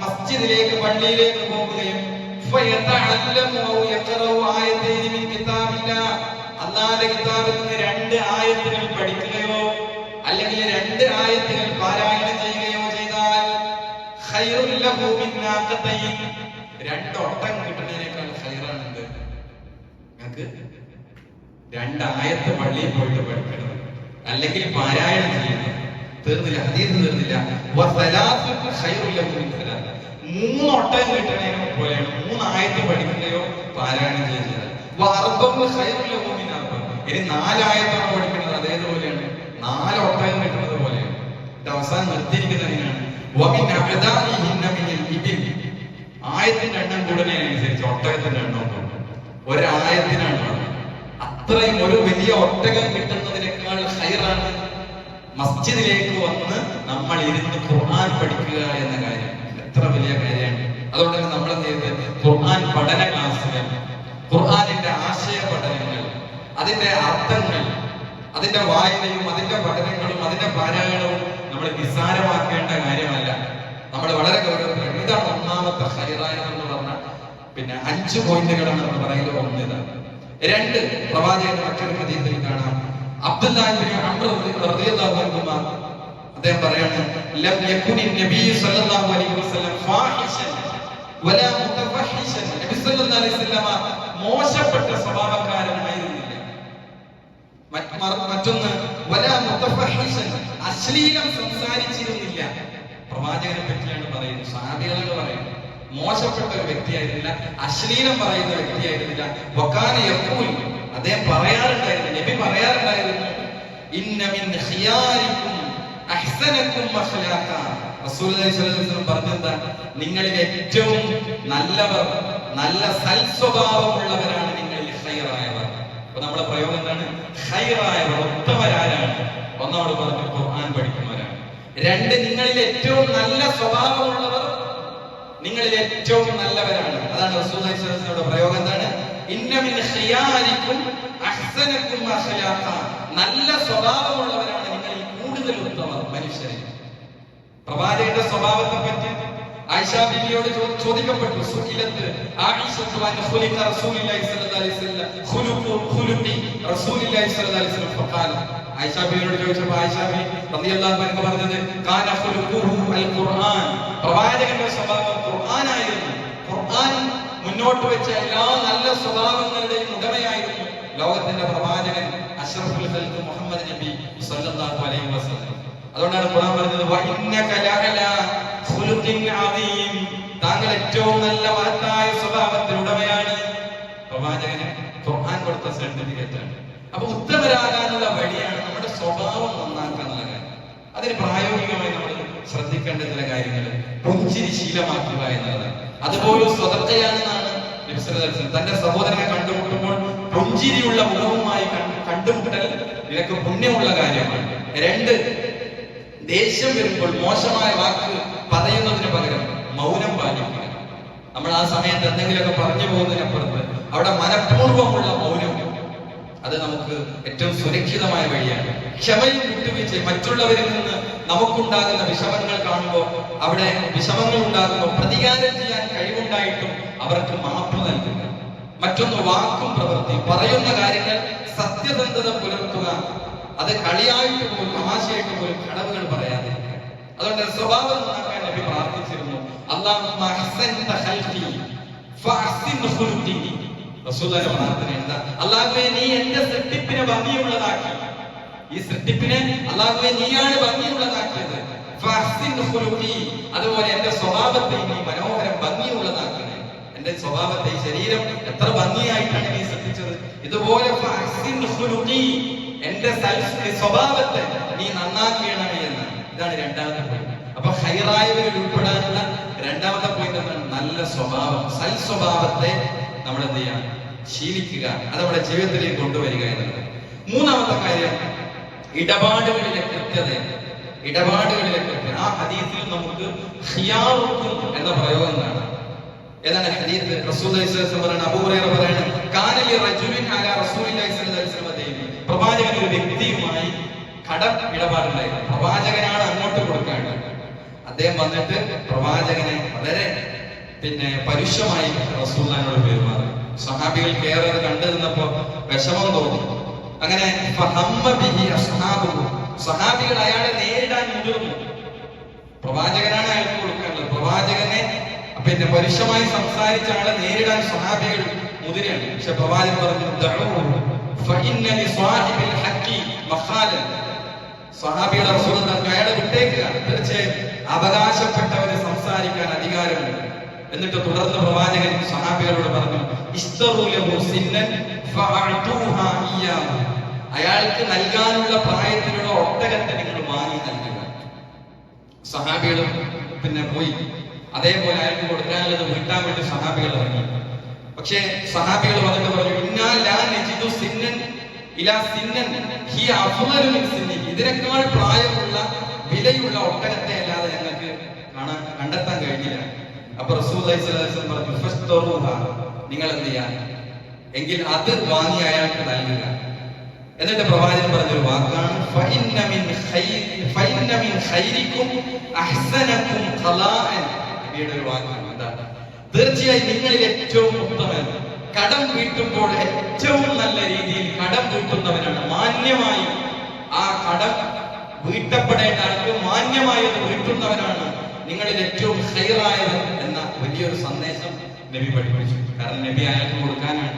മസ്ജിദിലേക്ക്, പള്ളിയിലേക്ക് പോകുകയും ഫയതഅല്ലമു ഔ യഖറഉ ആയതൈനി മിൻ കിതാബില്ലാഹ്, അല്ലാഹുവിന്റെ കിതാബിൽ നിന്ന് 2 ആയത്തുകൾ പഠിക്കുകയോ അല്ലെങ്കിൽ 2 ആയത്തുകൾ പാരായണം ചെയ്യുകയോ ചെയ്താൽ ഖൈറുൽ ലഹു മിൻ നാഖതൈൻ, 2 ഒട്ടകം കിട്ടുന്നതിനേക്കാൾ ഖൈറാണ് നിങ്ങൾക്ക് 2 ആയത്ത് പള്ളിയിൽ പോയിട്ട് പഠിക്കണം അല്ലെങ്കിൽ പാരായണം ചെയ്യണം. തീർന്നില്ല, ഹദീസ് തീർന്നില്ല. വസലാത്തു ഖൈറുൽ ലഹു മിൻ സലാത്ത്, 3 ഒട്ടകം കിട്ടുന്നതിനെ പോലെയാണ് 3 ആയത്ത് പഠിക്കുകയോ പാരായണം ചെയ്യുന്നത്. വഅർബഉ ഖൈറുൽ ലഹു മിൻ അർബ, ഇനി 4 ആയത്താണ് പഠിക്കുന്നത്, അതേപോലെയാണ് 4 ഒട്ടകം കിട്ടുന്നത് പോലെയാണ്. ഇത് അവസാനം നിർത്തിയിരിക്കുന്നത് എങ്ങനെയാണ്? വമിൻ അഅദാഇഹിന്ന മിനൽ ഇബിൽ, ആയത്തിന്റെ എണ്ണം കൂടുന്നതിനനുസരിച്ച് ഒട്ടകത്തിന്റെ എണ്ണം കൂടും. ഒരായത്തിനാണ്. അത്രയും ഒരു വലിയ ഒട്ടകം കിട്ടുന്നതിനേക്കാൾ ഖൈറാണ് മസ്ജിദിലേക്ക് വന്ന് നമ്മൾ ഇരുന്ന് ഖുർആൻ പഠിക്കുക എന്ന കാര്യം. എത്ര വലിയ കാര്യമാണ്. അതുകൊണ്ട് തന്നെ നമ്മൾ എന്ത് ചെയ്ത് ഖുർആൻ പഠന ക്ലാസുകൾ, ഖുർആനിന്റെ ആശയ പഠനങ്ങൾ, അതിന്റെ അർത്ഥങ്ങൾ, അതിന്റെ വായനയും അതിന്റെ പഠനങ്ങളും അതിന്റെ പാരായണവും നമ്മൾ നിസ്സാരമാക്കേണ്ട കാര്യമല്ല. നമ്മൾ വളരെ ഗൗരവത്തിലാണ്. ഇതാണ് ഒന്നാമത്തെ ഖൈറായ എന്ന് പറഞ്ഞ 5 പോയിന്റുകളാണ് നമ്മൾ പറയുന്നത്. 1 ഇതാണ്. 2, പ്രവാചകന്റെ മറ്റൊരു ഹദീസിൽ കാണാം, അബ്ദുല്ലാഹി ഇബ്നു അംർ റളിയല്ലാഹു അൻഹുമാ അദ്ദേഹം പറയാണ്, ലം യകുനി നബി സല്ലല്ലാഹു അലൈഹി വസല്ലം ഫാഹിഷൻ വലാ മുതഫഹിഷൻ, നബി സല്ലല്ലാഹു അലൈഹി വസല്ലം മോശപ്പെട്ട സ്വഭാവക്കാരനായിരുന്നില്ല. മറ്റൊന്ന് വലാ മുതഫഹിഷൻ, അശ്ലീലം സംസാരിച്ചിരുന്നില്ല. പ്രവാചകനെ പറ്റിയാണ് പറയുന്നത്, സഹാബികളാണ് പറയുന്നത്. മോശപ്പെട്ട ഒരു വ്യക്തിയായിരുന്നില്ല, അശ്ലീലം പറയുന്ന വ്യക്തിയായിരുന്നില്ല. വകാന യഖൂൽ, അദ്ദേഹം പറയാറുണ്ടായിരുന്നു, നബി പറയാറുണ്ടായിരുന്നു, ഇന്ന മിൻ ഖിയാരിക്കും അഹ്സനക്കും അഖ്ലാഖ, റസൂലുള്ളാഹി സ്വല്ലല്ലാഹു അലൈഹി വസല്ലം പറഞ്ഞെന്താ, നിങ്ങളിൽ ഏറ്റവും നല്ലവർ, നല്ല സൽസ്വഭാവമുള്ളവരാണ് നിങ്ങളിൽ ഖൈറായവർ. അപ്പൊ നമ്മുടെ പ്രയോഗം എന്താണ്? ഖൈറായവർ, ഉത്തമരാരാണ്? ഒന്നാമത് പറഞ്ഞു ഖുർആൻ പഠിക്കുന്നവരാണ്. 2, നിങ്ങളിൽ ഏറ്റവും നല്ല സ്വഭാവമുള്ളവർ നിങ്ങളിൽ ഏറ്റവും നല്ലവരാണ്. അതാണ് റസൂലുള്ളാഹി സ്വല്ലല്ലാഹു അലൈഹി വസല്ലം പ്രയോഗം. എന്താണ്? ഇന്ന മിൻ ഖിയാരിക്കും അഹ്സനക്കും അഖ്ലാഖ, നല്ല സ്വഭാവമുള്ളവരാണ് നിങ്ങളിൽ കൂടുതൽ ഉത്തമർ മനുഷ്യരെ. പ്രവാചകന്റെ സ്വഭാവത്തെ പറ്റി ആയിഷ ബീവിയോട് ചോദിക്കപ്പെട്ടു. സുഇലത്ത് ആയിഷത്തു അൻ ഖുലിഖ റസൂലുള്ളാഹി സ്വല്ലല്ലാഹു അലൈഹി വസല്ലം ഖുലുഖി റസൂലുള്ളാഹി സ്വല്ലല്ലാഹു അലൈഹി വസല്ലം ഫഖാല, ആയിഷ ബീവിയോട് ചോദിച്ചപ്പോൾ ആയിഷ ബീവി റളിയല്ലാഹു അൻഹ പറഞ്ഞത്, കാന ഖുലുഖുഹു അൽ ഖുർആൻ, പ്രവാചകന്റെ സ്വഭാവം ഖുർആനായിരുന്നു. ഖുർആൻ മുന്നോട്ട് വെച്ച എല്ലാ നല്ല സ്വഭാവങ്ങളുടെയും ഉടമയായിരുന്നു ലോകത്തിന്റെ പ്രവാചകൻ അഷ്റഫുൽ ഖൽഖ് മുഹമ്മദ് നബി സല്ലല്ലാഹു അലൈഹി വസല്ലം. അതുകൊണ്ടാണ് ഖുർആൻ പറഞ്ഞത്, വഇന്നക ലഅലാ ഖുലുഖിൻ അദീം, താങ്കൾ ഏറ്റവും നല്ല മഹത്തായ സ്വഭാവത്തിന്റെ ഉടമയാണ്. പ്രവാചകന് ഖുർആൻ കൊടുത്ത സർട്ടിഫിക്കറ്റ് ആണ്. അപ്പൊ ഉത്തമരാകാനുള്ള വഴിയാണ് നമ്മുടെ സ്വഭാവം നന്നാക്കാനുള്ള കാര്യം. അതിന് പ്രായോഗികമായി നമ്മൾ ശ്രദ്ധിക്കേണ്ട ചില കാര്യങ്ങൾ, പുഞ്ചിരി ശീലമാക്കുക എന്നുള്ളതാണ്. അതുപോലെ സ്വതക്കയാണെന്നാണ് നബി സല്ലല്ലാഹു അലൈഹി വസല്ലം തന്റെ സഹോദരനെ കണ്ടുമുട്ടുമ്പോൾ പുഞ്ചിരിയുള്ള മുഖവുമായി കണ്ടുമുട്ടൽ നിനക്ക് പുണ്യമുള്ള കാര്യമാണ്. 2, ദേഷ്യം വരുമ്പോൾ മോശമായ വാക്ക് പറയുന്നതിന് പകരം മൗനം പാലിക്കുക. നമ്മൾ ആ സമയത്ത് എന്തെങ്കിലുമൊക്കെ പറഞ്ഞു പോകുന്നതിനപ്പുറത്ത് അവിടെ മനഃപൂർവ്വമുള്ള മൗനം, അത് നമുക്ക് ഏറ്റവും സുരക്ഷിതമായ വഴിയാണ്. ക്ഷമയും വിട്ടുവീഴ്ചയും. മറ്റുള്ളവരിൽ നിന്ന് നമുക്കുണ്ടാകുന്ന വിഷമങ്ങൾ കാണുമ്പോൾ, അവിടെ വിഷമങ്ങൾ ഉണ്ടാകുമ്പോൾ പ്രതികാരം ചെയ്യാൻ കഴിവുണ്ടായിട്ടും അവർക്ക് മാപ്പ് നൽകുക. മറ്റൊന്ന് വാക്കും പ്രവൃത്തിയും. പറയുന്ന കാര്യങ്ങൾ സത്യസന്ധത പുലർത്തുക. അത് കളിയായിട്ട് പോലും തമാശയായിട്ട് പോലും കളവുകൾ പറയാതിരിക്കുക. അതുകൊണ്ട് സ്വഭാവം നന്നാക്കാൻ നബി പ്രാർത്ഥിച്ചിരുന്നു. അല്ലാഹുമ്മ അഹ്സൻത ഖൽഖി ഫഅഹ്സിൻ ഖുൽഖി. റസൂലുള്ളാഹിയുടെ പ്രാർത്ഥന എന്താ? അല്ലാഹുവേ, നീ എന്റെ സൃഷ്ടിപ്പിനെ ഭംഗിയുള്ളതാക്കി. ഈ സൃഷ്ടിപ്പിനെ അല്ലാഹുവേ നീയാണ് ഭംഗിയുള്ളതാക്കിയത്. ഫഅഹ്സിൻ ഖുൽഖി. അതുപോലെ എന്റെ സ്വഭാവത്തെ നീ മനോഹരം ഭംഗിയുള്ളതാക്കണേ. എന്റെ സ്വഭാവത്തെ, ഈ ശരീരം എത്ര ഭംഗിയായിട്ടാണ് നീ സൃഷ്ടിച്ചത്, ഇതുപോലെ ഫഅഹ്സിൻ ഖുൽഖി, എന്റെ സ്വഭാവത്തെ നീ നന്നാക്കിയണമേ എന്ന്. ഇതാണ് രണ്ടാമത്തെ പോയിന്റ്. അപ്പൊ ഹൈറായവരിൽ ഉൾപ്പെടാനുള്ള രണ്ടാമത്തെ പോയിന്റ് എന്താണ്? നല്ല സ്വഭാവം, സൽ സ്വഭാവത്തെ നമ്മൾ എന്ത് ചെയ്യാം? ശീലിക്കുക. അത് നമ്മുടെ ജീവിതത്തിലേക്ക് കൊണ്ടുവരിക എന്നുള്ളത്. മൂന്നാമത്തെ കാര്യം ഇടപാടുകളിലെ കൃത്യത. ഇടപാടുകളിലെ കൃത്യത. ആ ഹദീസിൽ നമുക്ക് ഖിയാറുക്കും എന്ന പ്രയോഗം കാണാം. ഏതാണ് ഹദീസ്? റസൂലുള്ളാഹി സ്വല്ലല്ലാഹു അലൈഹി വസല്ലം പറയുന്നു, അബൂ ഹുറൈറ പറയുന്നു, കാന ലി റജുലിൻ അലാ റസൂലില്ലാഹി സ്വല്ലല്ലാഹു അലൈഹി വസല്ലം, പ്രവാചകൻ ഒരു വ്യക്തിയുമായി കടം ഇടപാടുണ്ടായിരുന്നു. പ്രവാചകനാണ് അങ്ങോട്ട് കൊടുക്കേണ്ടത്. അദ്ദേഹം വന്നിട്ട് പ്രവാചകനെ വളരെ പരുഷമായി റസൂലുള്ളാഹിയോട് പെരുമാറി. സഹാബികൾക്ക് ഏറെ അത് കണ്ടു നിന്നപ്പോ വിഷമം തോന്നി. അങ്ങനെ സഹാബികൾ അയാളെ നേരിടാൻ മുതിർന്നു. പ്രവാചകനാണ് അയാൾക്ക് കൊടുക്കേണ്ടത്. പ്രവാചകനെ പരുഷമായി സംസാരിച്ച ആളെ നേരിടാൻ സഹാബികൾ മുതിരാണ്. പക്ഷെ പ്രവാചകൻ പറഞ്ഞു, സഹാബിയുടെ റസൂൽ അയാളെ വിട്ടേക്കുക. തീർച്ചയായും അവകാശപ്പെട്ടവര് സംസാരിക്കാൻ അധികാരമുണ്ട്. എന്നിട്ട് തുടർന്ന് പ്രവാചകൻ സഹാബികളോട് പറഞ്ഞു, അയാൾക്ക് നൽകാനുള്ള പ്രായത്തിലുള്ള ഒട്ടകത്തെ നിങ്ങൾ വാങ്ങി നൽകുക. സഹാബികളും പോയി അതേപോലെ അയാൾക്ക് കൊടുക്കാനുള്ളത് വീട്ടാൻ വേണ്ടി സഹാബികൾ ഇറങ്ങി. പക്ഷേ സഹാബികൾ വന്നിട്ട് പറഞ്ഞു, ഇതിനേക്കാൾ പ്രായമുള്ള വിലയുള്ള ഒട്ടകത്തെ അല്ലാതെ ഞങ്ങൾക്ക് കണ്ടെത്താൻ കഴിഞ്ഞില്ല. അപ്പൊ റസൂലുള്ളാഹി സ്വല്ലല്ലാഹു അലൈഹി വസല്ലം പറഞ്ഞു, ഫസ്തറൂഹ, നിങ്ങൾ എന്ത് ചെയ്യാൻ? എങ്കിൽ അത് വാങ്ങി അയാൾക്ക് നൽകുക. എന്നിട്ട് പ്രവാചകൻ പറഞ്ഞൊരു വാക്കാണ്, ഫഇന്ന മിൻ ഖൈരിക്കും അഹ്സനക്കും ഖലാഅൻ. നബിയുടെ ഒരു വാക്കാണ്. എന്താ? തീർച്ചയായും നിങ്ങളിൽ ഏറ്റവും ഉത്തമൻ കടം വീട്ടുമ്പോൾ ഏറ്റവും നല്ല രീതിയിൽ കടം വീട്ടുന്നവനാണ്. മാന്യമായി ആ കടം വീട്ടപ്പെടേണ്ട ആൾക്ക് മാന്യമായി അത് വീട്ടുന്നവനാണ് നിങ്ങളിൽ ഏറ്റവും ഖൈറായത് എന്ന വലിയൊരു സന്ദേശം നബി പഠിപ്പിച്ചു. കാരണം നബി അയാൾക്ക് കൊടുക്കാനാണ്.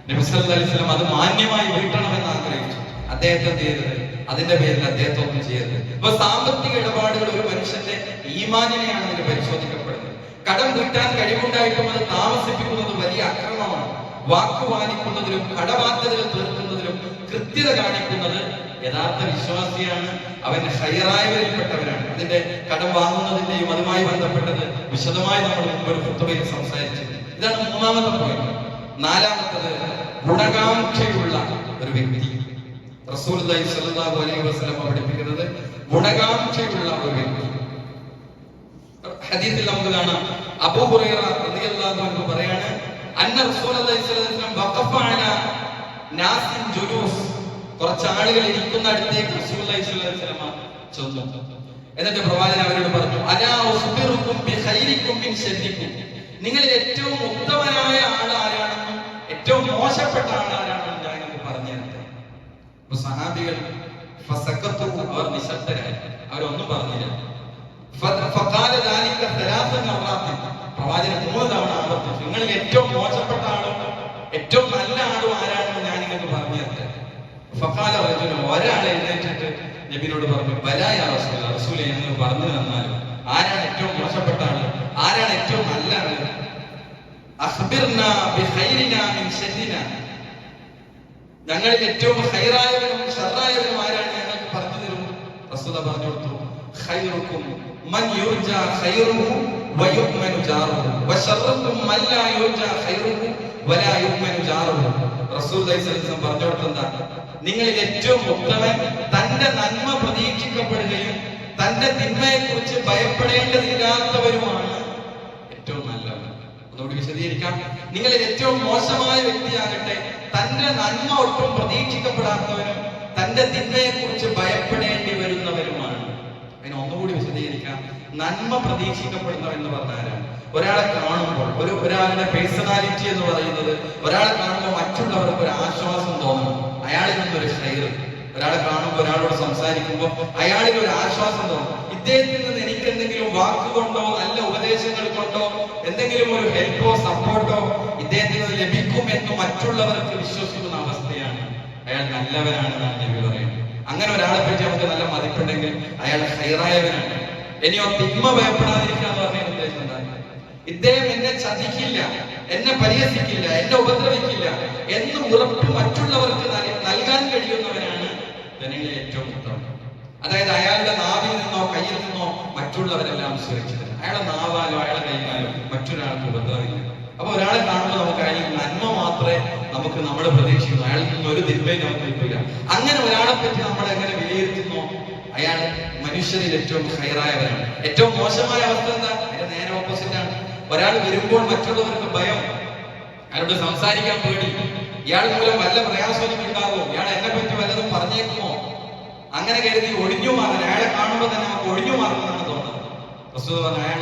നബി സല്ലല്ലാഹു അലൈഹി വസല്ലം അത് മാന്യമായി വീട്ടണമെന്ന് ആഗ്രഹിച്ചു. അദ്ദേഹത്തെ ചെയ്യരുത്, അതിന്റെ പേരിൽ അദ്ദേഹത്തെ ഒന്നും ചെയ്യരുത്. അപ്പൊ സാമ്പത്തിക ഇടപാടുകൾ ഒരു മനുഷ്യന്റെ ഈമാനിനെയാണ് അതിന് പരിശോധിക്കപ്പെടുന്നത്. കടം വീട്ടാൻ കഴിവുണ്ടായിട്ടും അത് താമസിപ്പിക്കുന്നത് വലിയ അക്രമമാണ്. വാക്കു പാലിക്കുന്നതിലും കടബാധ്യതകൾ തീർക്കുന്നതിലും കൃത്യത കാണിക്കുന്നത് യഥാർത്ഥ വിശ്വാസിയാണ്. അവൻ ഖൈറായവരിൽപ്പെട്ടവരാണ്. അതിന്റെ കടം വാങ്ങുന്നതിന്റെയും അതുമായി ബന്ധപ്പെട്ടത് വിശദമായി നമ്മൾ മുമ്പ് ഖുത്ബയിൽ സംസാരിച്ചിട്ടുണ്ട്. ഇതാണ് മൂന്നാമത്തെ പോയിന്റ്. നാലാമത്തത് ഗുണകാംക്ഷയുള്ള ഒരു വ്യക്തി. റസൂലുള്ളാഹി സ്വല്ലല്ലാഹു അലൈഹി വസല്ലം പഠിപ്പിക്കുന്നത് ഗുണകാംക്ഷയുള്ള ഒരു വ്യക്തി. ഹദീസിൽ നമുക്ക് കാണാം, അബൂ ഹുറൈറ റളിയല്ലാഹു അൻഹു പറയാണ്, അന്ന റസൂലുള്ളാഹി സ്വല്ലല്ലാഹു അലൈഹി വസല്ലം വഖഫ അലാ നാസിൻ ജുലൂസ്, കുറച്ച് ആളുകൾ ഇരിക്കുന്ന അടുത്തേക്ക് റസൂലുള്ളാഹി സ്വല്ലല്ലാഹു അലൈഹി വസല്ലം ചെന്നു. എന്നിട്ട് പ്രവാചകൻ അവരോട് പറഞ്ഞു, അലാ ഉഖ്ബിറുക്കും ബിഖൈരിക്കും മിൻ ശർരിക്കും, നിങ്ങളിൽ ഏറ്റവും ഉത്തമനായ ആൾ ആരാണെന്നും ഏറ്റവും മോശപ്പെട്ട ആൾ ആരാണെന്നും ഞാൻ നിങ്ങൾക്ക് പറഞ്ഞു തരട്ടെ. അപ്പൊ സഹാബികൾ ഫസഖത്തു, അവർ നിശബ്ദരായി, അവരൊന്നും പറഞ്ഞില്ല. ഫഖാല ദാലിക സലാസ മറാത്ത്, പ്രവാചകൻ 3 തവണ ആവർത്തിച്ചു, നിങ്ങളിൽ ഏറ്റവും മോശപ്പെട്ട ആളും ഏറ്റവും നല്ല ആളും ആരാണെന്ന് ഞാൻ നിങ്ങൾക്ക് പറഞ്ഞു തരട്ടെ. ഫഖാല റജുലുൻ, ഒരാൾ എഴുന്നേറ്റിട്ട് നബിയോട് പറഞ്ഞു, ബലാ യാ റസൂലല്ലാഹ്, റസൂലേ നിങ്ങൾ പറഞ്ഞു തന്നാലും ആരാണ് ഏറ്റവും മോശപ്പെട്ട ആള്, ആരാണ് ഏറ്റവും നല്ല ആള്? അഖ്ബിർനാ ബിഖൈരിനാ മിൻ ശർരിനാ, ഞങ്ങളിൽ ഏറ്റവും ഖൈറായവരും ശർറായവരും ആരാണ്, ഞങ്ങൾക്ക് പറഞ്ഞു തരൂ. റസൂൽ പറഞ്ഞു കൊടുത്തു, ഖൈറുക്കും മൻ യുർജാ ഖൈറുഹു വയുഅ്മനു ജാറുഹു വശർറുക്കും മൻ ലാ യുർജാ ഖൈറുഹു വലാ യുഅ്മനു ജാറുഹു. റസൂലുള്ളാഹി സ്വല്ലല്ലാഹു അലൈഹി വസല്ലം പറഞ്ഞു കൊടുത്തത്, നിങ്ങളിൽ ഏറ്റവും ഉത്തമൻ തന്റെ നന്മ പ്രതീക്ഷിക്കപ്പെടുകയും തന്റെ തിന്മയെ കുറിച്ച് ഭയപ്പെടേണ്ടതില്ലാത്തവരുമാണ് ഏറ്റവും നല്ലവർ. ഒന്നുകൂടി വിശദീകരിക്കാം. നിങ്ങളിൽ ഏറ്റവും മോശമായ വ്യക്തിയാകട്ടെ തന്റെ നന്മ ഒട്ടും പ്രതീക്ഷിക്കപ്പെടാത്തവരും തന്റെ തിന്മയെ കുറിച്ച് ഭയപ്പെടേണ്ടി വരുന്നവരുമാണ്. അതിനെ ഒന്നുകൂടി വിശദീകരിക്കാം. നന്മ പ്രതീക്ഷിക്കപ്പെടുന്നവെന്ന് പറഞ്ഞാൽ ഒരാളെ കാണുമ്പോൾ ഒരാളുടെ പേഴ്സണാലിറ്റി എന്ന് പറയുന്നത്, ഒരാളെ കാണുമ്പോൾ മറ്റുള്ളവർക്ക് ഒരു ആശ്വാസം തോന്നും, അയാളിൽ നിന്നൊരു ഷെയർ. ഒരാളെ കാണുമ്പോൾ ഒരാളോട് സംസാരിക്കുമ്പോൾ അയാളിൽ ഒരു ആശ്വാസം തോന്നും. ഇദ്ദേഹത്തിൽ നിന്ന് എനിക്ക് എന്തെങ്കിലും വാക്കുകൊണ്ടോ നല്ല ഉപദേശങ്ങൾ കൊണ്ടോ എന്തെങ്കിലും ഒരു ഹെൽപ്പോ സപ്പോർട്ടോ ഇദ്ദേഹത്തിൽ നിന്ന് ലഭിക്കും എന്ന് മറ്റുള്ളവർക്ക് വിശ്വസിക്കുന്ന അവസ്ഥയാണ്. അയാൾ നല്ലവനാണെന്നാണ് നബി പറയുന്നത്. അങ്ങനെ ഒരാളെ പറ്റി നമുക്ക് നല്ല മതിപ്പുണ്ടെങ്കിൽ അയാൾ ഹൈറായവനാണ്. ഇനിയോ തിന്മ ഭയപ്പെടാതിരിക്കുക എന്ന് പറഞ്ഞ ഉദ്ദേശം എന്താണ്? ഇദ്ദേഹം എന്നെ ചതിക്കില്ല, എന്നെ പരിഹസിക്കില്ല, എന്നെ ഉപദ്രവിക്കില്ല എന്ന് ഉറപ്പ് മറ്റുള്ളവർക്ക് നൽകാൻ കഴിയുന്നവനാണ് ജനങ്ങളിൽ ഏറ്റവും ഉത്തമം. അതായത് അയാളുടെ നാവിൽ നിന്നോ കയ്യിൽ നിന്നോ മറ്റുള്ളവരെല്ലാം സുരക്ഷിതരാണ്. അയാളുടെ നാവാലോ അയാളെ കൈകാലോ മറ്റൊരാൾക്ക് ഉപദ്രവില്ല. അപ്പൊ ഒരാളെ കാണുമ്പോൾ നമുക്ക് അയാളിൽ നന്മ മാത്രമേ നമ്മൾ പ്രതീക്ഷിക്കുന്നു, അയാളിൽ നിന്ന് ഒരു തിന്മയും നമുക്ക് കിട്ടില്ല. അങ്ങനെ ഒരാളെ പറ്റി നമ്മൾ എങ്ങനെ വിലയിരുത്തുന്നോ അയാൾ മനുഷ്യരിൽ ഏറ്റവും ഹൈറായവരാണ്. ഏറ്റവും മോശമായ അവസ്ഥ എന്താ? അതിന്റെ നേരെ ഓപ്പോസിറ്റ് ആണ്. ഒരാൾ വരുമ്പോൾ മറ്റുള്ളവർക്ക് ഭയം, അയാളോട് സംസാരിക്കാൻ പേടി, ഇയാൾ മൂലം വല്ല പ്രയാസവും ഉണ്ടാകുമോ, ഇയാൾ എന്നെ പറ്റി വല്ലതും പറഞ്ഞേക്കുമോ, അങ്ങനെ കരുതി ഒഴിഞ്ഞു മാറാൻ, അയാളെ കാണുമ്പോൾ തന്നെ നമുക്ക് ഒഴിഞ്ഞു മാറുമെന്നാണ് തോന്നുന്നത്. റസൂൽ പറഞ്ഞു അയാൾ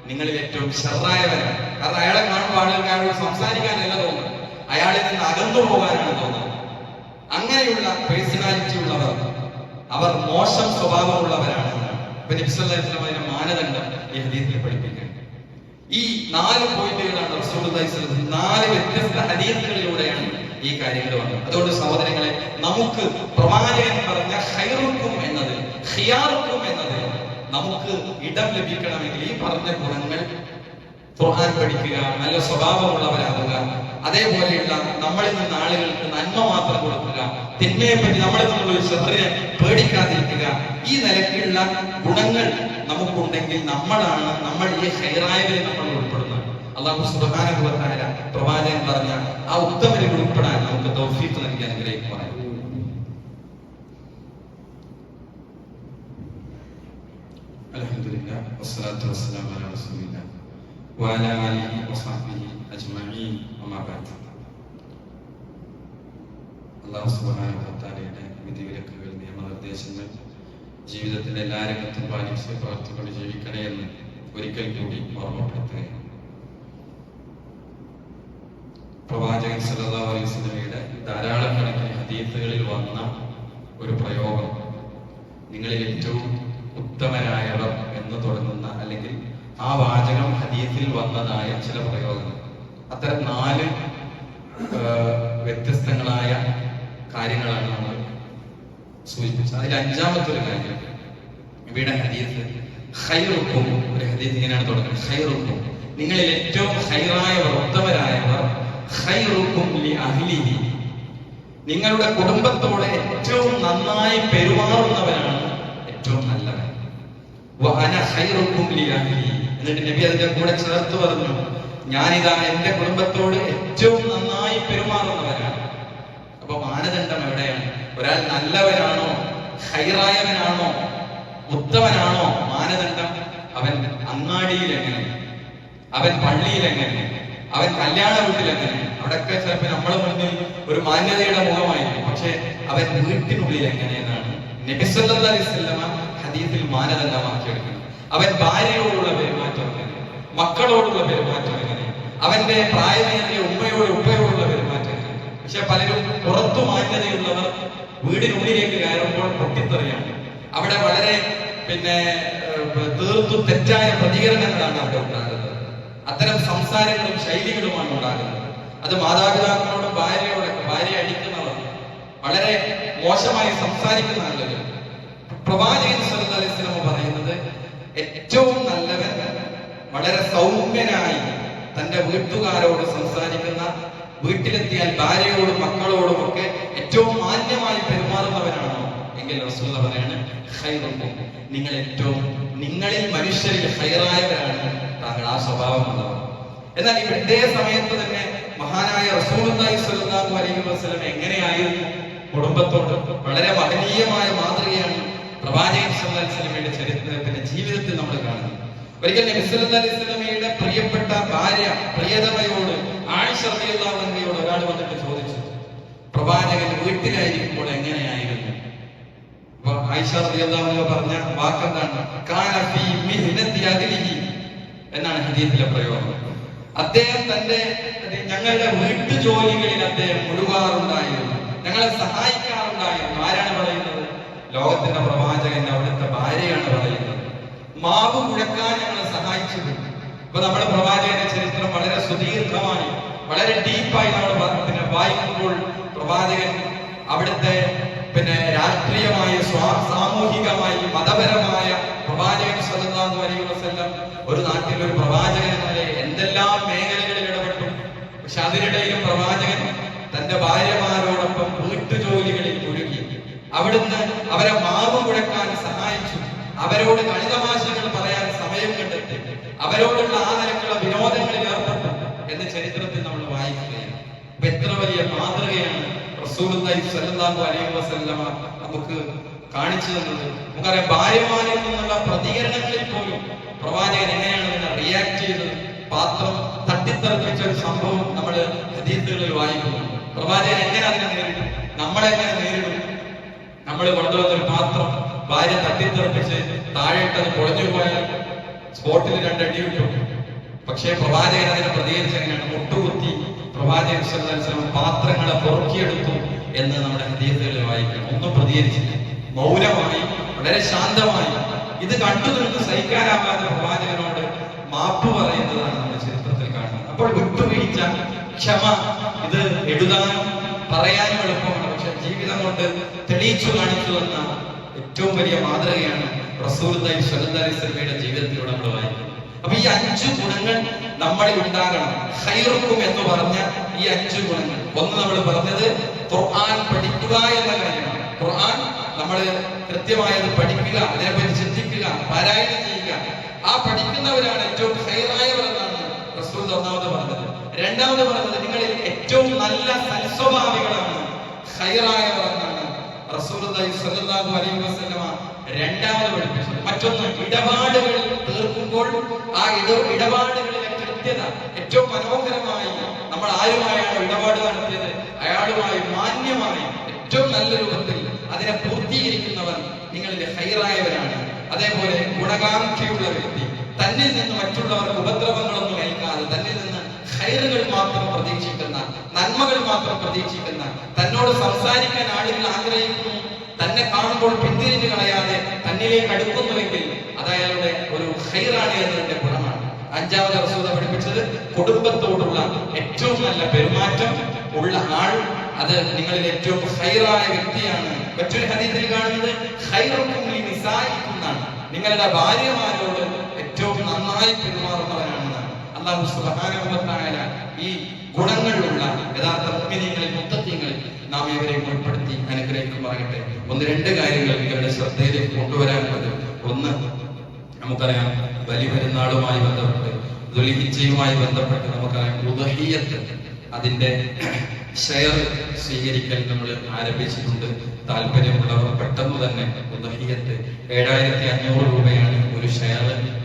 നിങ്ങളിൽ ഏറ്റവും ഷർറായവനാണ്. കാരണം അയാളെ കാണുമ്പോൾ ആളുകൾക്ക് അയാളോട് സംസാരിക്കാനല്ല തോന്നുന്നത്, അയാളിൽ നിന്ന് അകന്നു പോകാനാണ് തോന്നുന്നത്. അങ്ങനെയുള്ള പേഴ്സണാലിറ്റി ഉള്ളവർ അവർ മോശം സ്വഭാവമുള്ളവരാണ്. നബി സല്ലല്ലാഹു അലൈഹി വസല്ലം മാനദണ്ഡം ഈ ഹദീസിൽ പഠിപ്പിക്കുന്നത് ഈ 4 പോയിന്റുകളാണ്. റസൂലുള്ളാഹി സ്വല്ലല്ലാഹു അലൈഹി വസല്ലം 4 വ്യത്യസ്ത ഹദീസുകളിലൂടെയാണ് ഈ കാര്യങ്ങൾ വന്നത്. അതുകൊണ്ട് സഹോദരങ്ങളെ, നമുക്ക് പ്രവാചകൻ പറഞ്ഞ ഖൈറുക്കും എന്നതിൽ ഖിയാറുക്കും എന്നതിൽ നമുക്ക് ഇടം ലഭിക്കണമെങ്കിൽ ഈ പറഞ്ഞ ഗുണങ്ങൾ ഖുർആൻ പഠിക്കുക, നല്ല സ്വഭാവമുള്ളവരാകുക, അതേപോലെയുള്ള നമ്മളിൽ നിന്ന് ആളുകൾക്ക് നന്മ മാത്രം കൊടുക്കുക, തിന്മയെ പറ്റി നമ്മളിൽ നിന്നുള്ള ശത്രുവിനെ പേടിക്കാതിരിക്കുക, ഈ നിലയ്ക്കുള്ള ഗുണങ്ങൾ നമുക്കുണ്ടെങ്കിൽ നമ്മൾ ഈ ഖൈറായവരിൽ നമ്മൾ ഉൾപ്പെടുന്നത്. അല്ലാഹു സുബ്ഹാനഹു വ തആല പ്രവാചകൻ പറഞ്ഞ ആ ഉത്തമരിൽ ഉൾപ്പെടാൻ നമുക്ക് തൗഫീഖ് നൽകി അനുഗ്രഹിക്കുമാറാകട്ടെ. അൽഹംദുലില്ലാഹ് വസ്സലാത്തു വസ്സലാമു അലാ റസൂലില്ലാഹ് വഅലാ ആലിഹി വസഹ്ബിഹി അജ്മഈൻ. അമ്മാ ബഅദ്. അല്ലാഹു സുബ്ഹാനഹു വ തആലയുടെ വിധിവിലക്കുകൾ, നിയമനിർദ്ദേശങ്ങൾ ജീവിതത്തിന്റെ എല്ലാ രംഗത്തും പാലിച്ച് പ്രവർത്തിക്കൊണ്ട് ജീവിക്കണേ എന്ന് ഒരിക്കൽ കൂടി ഓർമ്മപ്പെടുത്തുകയാണ്. പ്രവാചകൻ സല്ലല്ലാഹു അലൈഹി വസല്ലമയുടെ ധാരാളക്കണക്കിന് ഹദീസുകളിൽ വന്ന ഒരു പ്രയോഗം, നിങ്ങളിൽ ഏറ്റവും ഉത്തമരായവർ എന്ന് തുടങ്ങുന്ന, അല്ലെങ്കിൽ ആ വാചകം ഹദീസിൽ വന്നതായ ചില പ്രയോഗങ്ങൾ, അത്തരം 4 വ്യത്യസ്തങ്ങളായ കാര്യങ്ങളാണ് നമ്മൾ സൂചിപ്പിച്ചത്. അതിൽ 5ാമത്തെ ഒരു കാര്യം, ഇവിടെ ഹദീസ് ഖൈറുക്കും, ഒരു ഹദീസ് ഇങ്ങനെയാണ് തുടങ്ങുന്നത്, ഖൈറുക്കും, നിങ്ങളിൽ ഏറ്റവും ഖൈറായവർ, ഉത്തമരായവർ, ഖൈറുക്കും ലി അഹ്ലിഹി, നിങ്ങളുടെ കുടുംബത്തോട് ഏറ്റവും നന്നായി പെരുമാറുന്നവരാണ് ഏറ്റവും നല്ലവൻ. വഅന ഖൈറുക്കും ലി അഹ്ലി, എന്നിട്ട് നബി അതിന്റെ കൂടെ ചേർത്ത് പറഞ്ഞു, ഞാനിതാ എന്റെ കുടുംബത്തോട് ഏറ്റവും നന്നായി പെരുമാറുന്നവരാണ്. അപ്പൊ മാനദണ്ഡം എവിടെയാണ്? ഒരാൾ നല്ലവനാണോ, ഖൈറായവനാണോ, ഉത്തമനാണോ? മാനദണ്ഡം അവൻ അങ്ങാടിയിൽ എങ്ങനെ, അവൻ പള്ളിയിൽ എങ്ങനെ, അവൻ കല്യാണ വീട്ടിൽ എങ്ങനെ. അവിടെയൊക്കെ ചിലപ്പോൾ നമ്മളെ മുന്നിൽ ഒരു മാന്യതയുടെ മുഖമായിരിക്കും, പക്ഷെ അവൻ വീട്ടിനുള്ളിൽ എങ്ങനെയെന്നാണ് നബി സല്ലല്ലാഹു അലൈഹി വസല്ലം ഹദീസിൽ മാനദണ്ഡമാക്കിയെടുക്കുന്നത്. അവൻ ഭാര്യയോടുള്ള പെരുമാറ്റം എങ്ങനെ, മക്കളോടുള്ള പെരുമാറ്റം എങ്ങനെ, അവന്റെ പ്രായമേറിയ ഉപ്പയോടുള്ള പെരുമാറ്റം എങ്ങനെ. പക്ഷെ പലരും പുറത്തു മാന്യതയുള്ളവർ വീടിനുള്ളിലേക്ക് കയറുമ്പോൾ പൊട്ടിത്തെറിയാണ്. അവിടെ വളരെ തീർത്തും തെറ്റായ പ്രതികരണങ്ങളാണ് അവിടെ ഉണ്ടാകുന്നത്. അത്തരം സംസാരങ്ങളും ശൈലികളുമാണ് ഉണ്ടാകുന്നത്. അത് മാതാപിതാക്കളോടും ഭാര്യയോടൊക്കെ, ഭാര്യയെ അടിക്കുന്നവർ, വളരെ മോശമായി സംസാരിക്കുന്ന ആളുകൾ. പ്രവാചകൻ സല്ലല്ലാഹു അലൈഹി വസല്ലം പറയുന്നത് ഏറ്റവും നല്ലവൻ വളരെ സൗമ്യനായി തന്റെ വീട്ടുകാരോട് സംസാരിക്കുന്ന, വീട്ടിലെത്തിയാൽ ഭാര്യയോടും മക്കളോടും ഒക്കെ ഏറ്റവും മാന്യമായി പെരുമാറുന്നവനാണോ എങ്കിൽ റസൂൽ പറയാണ് ഖൈറുക്കും, നിങ്ങളിൽ മനുഷ്യരിൽ ഖൈറായവരാണ് താങ്കൾ, ആ സ്വഭാവമുള്ളവർ. എന്നാൽ ഇതേ സമയത്ത് തന്നെ മഹാനായ റസൂലുള്ളാഹി സ്വല്ലല്ലാഹു അലൈഹി വസല്ലം എങ്ങനെയായിരുന്നു കുടുംബത്തോട്? വളരെ മഹനീയമായ മാതൃകയാണ് പ്രവാചകൻ സല്ലല്ലാഹു അലൈഹി വസല്ലമയുടെ ചരിത്രത്തിന്റെ ജീവിതത്തിൽ നമ്മൾ കാണുന്നു. ഒരിക്കൽ നബി സല്ലല്ലാഹു അലൈഹി വസല്ലമയുടെ പ്രിയപ്പെട്ട ഭാര്യ പ്രിയതമയോട് ആയിഷ റളിയല്ലാഹു അൻഹയോട് ഒരാൾ വന്നിട്ട് ചോദിച്ചു, പ്രവാചകൻ വീട്ടിലായിരിക്കുമ്പോൾ എങ്ങനെയായിരുന്നു? അപ്പൊ ആയിഷ റളിയല്ലാഹു അൻഹ പറഞ്ഞ വാക്കെന്താണ്? കാന ഫീ മിഹ്നതി അഹ്ലിഹി എന്നാണ് ഹദീസിലെ പ്രയോഗം. അദ്ദേഹം ഞങ്ങളുടെ വീട്ടുജോലികളിൽ അദ്ദേഹം മുഴുകാറുണ്ടായിരുന്നു, ഞങ്ങളെ സഹായിക്കാറുണ്ടായിരുന്നു. ആരാണ് പറയുന്നത്? ലോകത്തിന്റെ പ്രവാചകൻ, അവിടുത്തെ ഭാര്യയാണ് പറയുന്നത്. മാവ് കുഴക്കാൻ ഞങ്ങളെ സഹായിച്ചത്. ഇപ്പൊ നമ്മുടെ പ്രവാചകന്റെ ചരിത്രം വളരെ സുദീർഘമായി, വളരെ ഡീപ്പായി നമ്മൾ വായിക്കുമ്പോൾ പ്രവാചകൻ അവിടുത്തെ രാഷ്ട്രീയമായ, സാമൂഹികമായി, മതപരമായ പ്രവാചകൻ സല്ലല്ലാഹു അലൈഹി വസല്ലം ഒരു നാട്ടിൽ ഒരു പ്രവാചകൻ എന്ന എന്തെല്ലാം മേഖലകളിൽ ഇടപെട്ടു. പക്ഷെ അതിനിടയിലും പ്രവാചകൻ തന്റെ ഭാര്യമാരോടൊപ്പം വീട്ടുജോലികളിൽ മുഴുകി. അവിടുന്ന് അവരെ മാവ് കുഴക്കാൻ സഹായിച്ചു, അവരോട് കളിതമാശകൾ പറയാൻ സമയം കണ്ടെത്തി, അവരോടുള്ള ആ നിലക്കുള്ള വിനോദങ്ങളിൽ ഏർപ്പെട്ടു എന്ന് ചരിത്രത്തിൽ നമ്മൾ വായിക്കുകയാണ്. അപ്പൊ എത്ര വലിയ മാതൃകയാണ് റസൂലുള്ളാഹി സ്വല്ലല്ലാഹു അലൈഹി വസല്ലമ നമുക്ക് കാണിച്ചു തന്നത്. നമുക്കറിയാം, ഭാര്യമാരിൽ നിന്നുള്ള പ്രതികരണങ്ങളിൽ പോലും പ്രവാചകൻ എങ്ങനെയാണ് അതിനെ റിയാക്ട് ചെയ്തത്. പാത്രം തട്ടിത്തെറിപ്പിച്ച ഒരു സംഭവം നമ്മൾ ഹദീസുകളിൽ വായിക്കുന്നു. പ്രവാചകൻ എങ്ങനെ അതിനെ നേരിടും? നമ്മളെങ്ങനെ നേരിടും? നമ്മൾ കൊണ്ടുവന്നൊരു പാത്രം ഭാര്യ തട്ടിത്തെറിപ്പിച്ച് താഴെയിട്ടത് പൊളഞ്ഞു പോയാൽ സ്പോട്ടിൽ 2 അടി കിട്ടും. പക്ഷേ പ്രവാചകൻ അതിനെ പ്രതികരിച്ച് എങ്ങനെയാണ്? മുട്ടുകുത്തി പ്രവാചകൻ സല്ലല്ലാഹു അലൈഹി വസല്ലം പാത്രങ്ങളെ പൊറുക്കിയെടുത്തു എന്ന് നമ്മുടെ ഹദീസുകളിൽ വായിക്കണം. ഒന്നും പ്രതികരിച്ചില്ല, മൗനമായി, വളരെ ശാന്തമായി. ഇത് കണ്ടു നിന്ന് സഹിക്കാനാവാതെ പ്രവാചകനോട് മാപ്പ് പറയുന്നതാണ് നമ്മുടെ ചരിത്രത്തിൽ കാണുന്നത്. അപ്പോൾ വിട്ടുവീഴ്ച, ക്ഷമ, ഇത് എഴുതാനും പറയാനും എളുപ്പമാണ്, പക്ഷെ ജീവിതം കൊണ്ട് തെളിയിച്ചു കാണിച്ചു എന്ന ഏറ്റവും വലിയ മാതൃകയാണ് റസൂലുള്ളാഹി സ്വല്ലല്ലാഹു അലൈഹി വസല്ലമയുടെ ജീവിതത്തിലൂടെ നമ്മൾ വായിക്കുന്നത്. അപ്പൊ ഈ 5 ഗുണങ്ങൾ നമ്മളിൽ ഉണ്ടാകണം. ഖൈറുക്കും എന്ന് പറഞ്ഞ ഈ 5 ഗുണങ്ങൾ, ഒന്ന് നമ്മൾ പറഞ്ഞത് ഖുർആൻ പഠിക്കുക എന്ന കാര്യമാണ്. ഖുർആൻ നമ്മൾ കൃത്യമായത് പഠിക്കുക, അതിനെപ്പറ്റി ചിന്തിക്കുക, പാരായണം ചെയ്യുക. ആ പഠിക്കുന്നവരാണ് ഏറ്റവും ഖൈറായവർ എന്നാണ് റസൂൽ ഒന്നാമത് പറഞ്ഞത്. രണ്ടാമത് പറഞ്ഞത് നിങ്ങളിൽ ഏറ്റവും നല്ല സൽസ്വഭാവികളാണ് ഖൈറായവർ എന്നാണ് റസൂലുള്ളാഹി സ്വല്ലല്ലാഹു അലൈഹി വസല്ലമ രണ്ടാമത് പഠിപ്പിച്ചത്. മറ്റൊന്ന്, ഇടപാടുകൾ തീർക്കുമ്പോൾ ആ ഇടപാടുകളിലെ കൃത്യത ഏറ്റവും മനോഹരമായി, നമ്മൾ ആരുമായാണ് ഇടപാട് നടത്തിയത് അയാളുമായി മാന്യമായി ഏറ്റവും നല്ല രൂപത്തിൽ അതിനെ പൂർത്തീകരിക്കുന്നവർ നിങ്ങളിൽ ഖൈറായവരാണ്. അതേപോലെ ഗുണകാംക്ഷയുള്ള വ്യക്തി, തന്നിൽ നിന്ന് മറ്റുള്ളവർക്ക് ഉപദ്രവങ്ങളൊന്നും ഏൽക്കാതെ, തന്നിൽ നിന്ന് ഖൈറുകൾ മാത്രം പ്രതീക്ഷിക്കുന്ന, നന്മകൾ മാത്രം പ്രതീക്ഷിക്കുന്ന, തന്നോട് സംസാരിക്കാൻ ആളുകൾ ആഗ്രഹിക്കുന്നു, തന്നെ കാണുമ്പോൾ പിന്തിരിഞ്ഞു കളയാതെ തന്നിലേക്ക് അടുക്കുന്നുവെങ്കിൽ അത് അയാളുടെ ഒരു ഖൈറാണ് എന്നതിന്റെ ഗുണമാണ്. അഞ്ചാമത് റസൂൽ പഠിപ്പിച്ചത് കുടുംബത്തോടുള്ള ഏറ്റവും നല്ല പെരുമാറ്റം ഉള്ള ആൾ അത് നിങ്ങളിൽ ഏറ്റവും ഖൈറായ വ്യക്തിയാണ്. മറ്റൊരു ഹദീസിൽ കാണുന്നത് ഖൈറുക്കും ലിനിസാഇക്കും എന്നാണ്, നിങ്ങളുടെ ഭാര്യമാരോട് ഏറ്റവും നന്നായി പെരുമാറുന്നവരാണെന്നാണ്. അല്ലാഹു സുബ്ഹാനഹു വ തആല ഈ ഗുണങ്ങളുള്ള യഥാർത്ഥ മുഅ്മിനീങ്ങളിൽ, മുത്തഖീങ്ങളിൽ നാം ഇവരെ ഉൾപ്പെടുത്തി അനുഗ്രഹിക്കുമാറാകട്ടെ. 1-2 കാര്യങ്ങൾ നിങ്ങളുടെ ശ്രദ്ധയിലേക്ക് കൊണ്ടുവരാനുള്ളത്. ഒന്ന്, നമുക്കറിയാം ബലി പെരുന്നാളുമായി ബന്ധപ്പെട്ട്, ദുൽഹിജ്ജയുമായി ബന്ധപ്പെട്ട് നമുക്കറിയാം ഉദ്ഹിയ്യത്ത്, അതിന്റെ ഷെയർ സ്വീകരിക്കൽ നമ്മൾ ആരംഭിച്ചിട്ടുണ്ട്. താല്പര്യമുള്ളവർ പെട്ടെന്ന് തന്നെ ഉദ്ഹിയ്യത്ത് 7500 രൂപയാണ് ഒരു ഷെയർ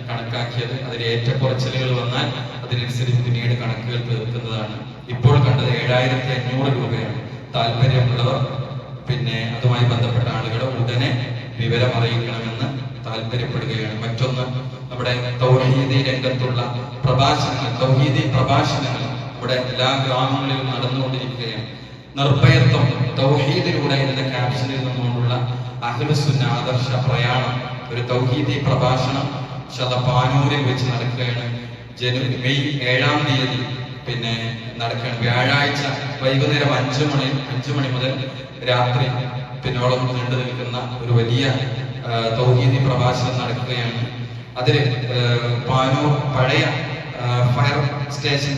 കണക്കാക്കിയത്. അതിൽ ഏറ്റക്കുറച്ചിലുകൾ വന്നാൽ അതിനനുസരിച്ച് പിന്നീട് കണക്കുകൾ തീർക്കുന്നതാണ്. ഇപ്പോൾ കണ്ടത് 7500 രൂപയാണ്. താല്പര്യമുള്ളവർ അതുമായി ബന്ധപ്പെട്ട ആളുകൾ ഉടനെ വിവരം അറിയിക്കണമെന്ന് താല്പര്യപ്പെടുകയാണ്. മറ്റൊന്ന്, നമ്മുടെ തൗഹീദി രംഗത്തുള്ള പ്രഭാഷണങ്ങൾ, തൗഹീദി പ്രഭാഷണങ്ങൾ നമ്മുടെ എല്ലാ ഗ്രാമങ്ങളിലും നടന്നുകൊണ്ടിരിക്കുകയാണ്. നിർഭയത്വം തൗഹീദിലൂടെ എന്ന ക്യാപ്ഷനിൽ നിന്നുകൊണ്ടുള്ള അഹ്ലുസുന്ന ആദർശ പ്രയാണം, ഒരു തൗഹീദി പ്രഭാഷണം പാനൂരിൽ വെച്ച് നടക്കുകയാണ്. മെയ് 7-ാം തീയതി നടക്കുകയാണ്. വ്യാഴാഴ്ച വൈകുന്നേരം 5 മണി മുതൽ രാത്രി പിന്നോളം നീണ്ടു നിൽക്കുന്ന ഒരു വലിയ തൗഹീദി പ്രഭാഷണം നടക്കുകയാണ്. അതിൽ പാനൂർ പഴയ ഫയർ സ്റ്റേഷൻ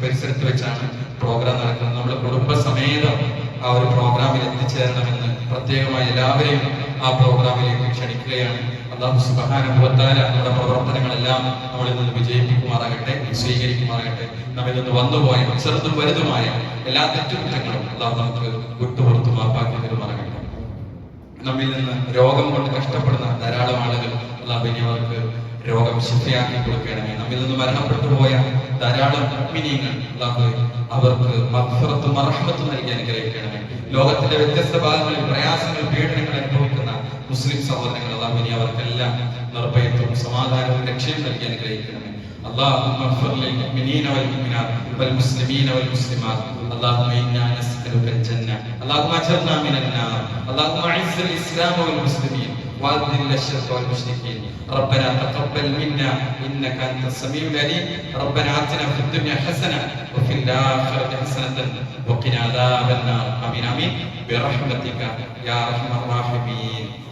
പരിസരത്ത് വെച്ചാണ് പ്രോഗ്രാം നടക്കുന്നത്. നമ്മൾ കുടുംബസമേതം ആ ഒരു പ്രോഗ്രാമിൽ എത്തിച്ചേരണമെന്ന് പ്രത്യേകമായി എല്ലാവരെയും ആ പ്രോഗ്രാമിലേക്ക് ക്ഷണിക്കുകയാണ്. അല്ലാഹു സുബ്ഹാനഹു വ തആല നമ്മുടെ പ്രവർത്തനങ്ങളെല്ലാം നമ്മളിൽ നിന്ന് വിജയിപ്പിക്കുമാറാകട്ടെ, സ്വീകരിക്കുമാറാകട്ടെ. നമ്മിൽ നിന്ന് വന്നുപോയ ചെറുതും വലുതുമായ എല്ലാ തെറ്റുകുറ്റങ്ങളും അല്ലാഹു നമുക്ക് വിട്ടുപുറത്തു മാപ്പാക്കി തരുമാറാകട്ടെ. നമ്മിൽ നിന്ന് രോഗം കൊണ്ട് കഷ്ടപ്പെടുന്ന ധാരാളം ആളുകൾ അല്ലാഹു ഇനി അവർക്ക് രോഗം ശിഫയാക്കി കൊടുക്കണമേ. നമ്മിൽ നിന്ന് മരണപ്പെട്ടു പോയ ധാരാളം മുഅ്മിനീങ്ങൾ അല്ലാഹു അവർക്ക് മഗ്ഫിറത്തും റഹ്മത്തും നൽകി അനുഗ്രഹിക്കണമേ. ലോകത്തിന്റെ വ്യത്യസ്ത ഭാഗങ്ങളിൽ പ്രയാസങ്ങൾ പീഡനങ്ങൾ അനുഭവിക്കുന്ന മുസ്ലിം സഹോദരങ്ങൾ അല്ലാഹു ഇനി അവർക്കെല്ലാം നിർഭയത്വവും സമാധാനവും രക്ഷയും നൽകി അനുഗ്രഹിക്കണമേ. اللهم اغفر للمؤمنين والمؤمنات والمسلمين والمسلمات. اللهم انا نسألك الجنة. اللهم اجرنا من النار. اللهم اعز الاسلام والمسلمين واذل الشرك والمشركين. ربنا تقبل منا انك انت السميع العليم. ربنا آتنا في الدنيا حسنة وفي الآخرة حسنة وقنا عذاب النار. آمين آمين برحمتك يا أرحم الراحمين.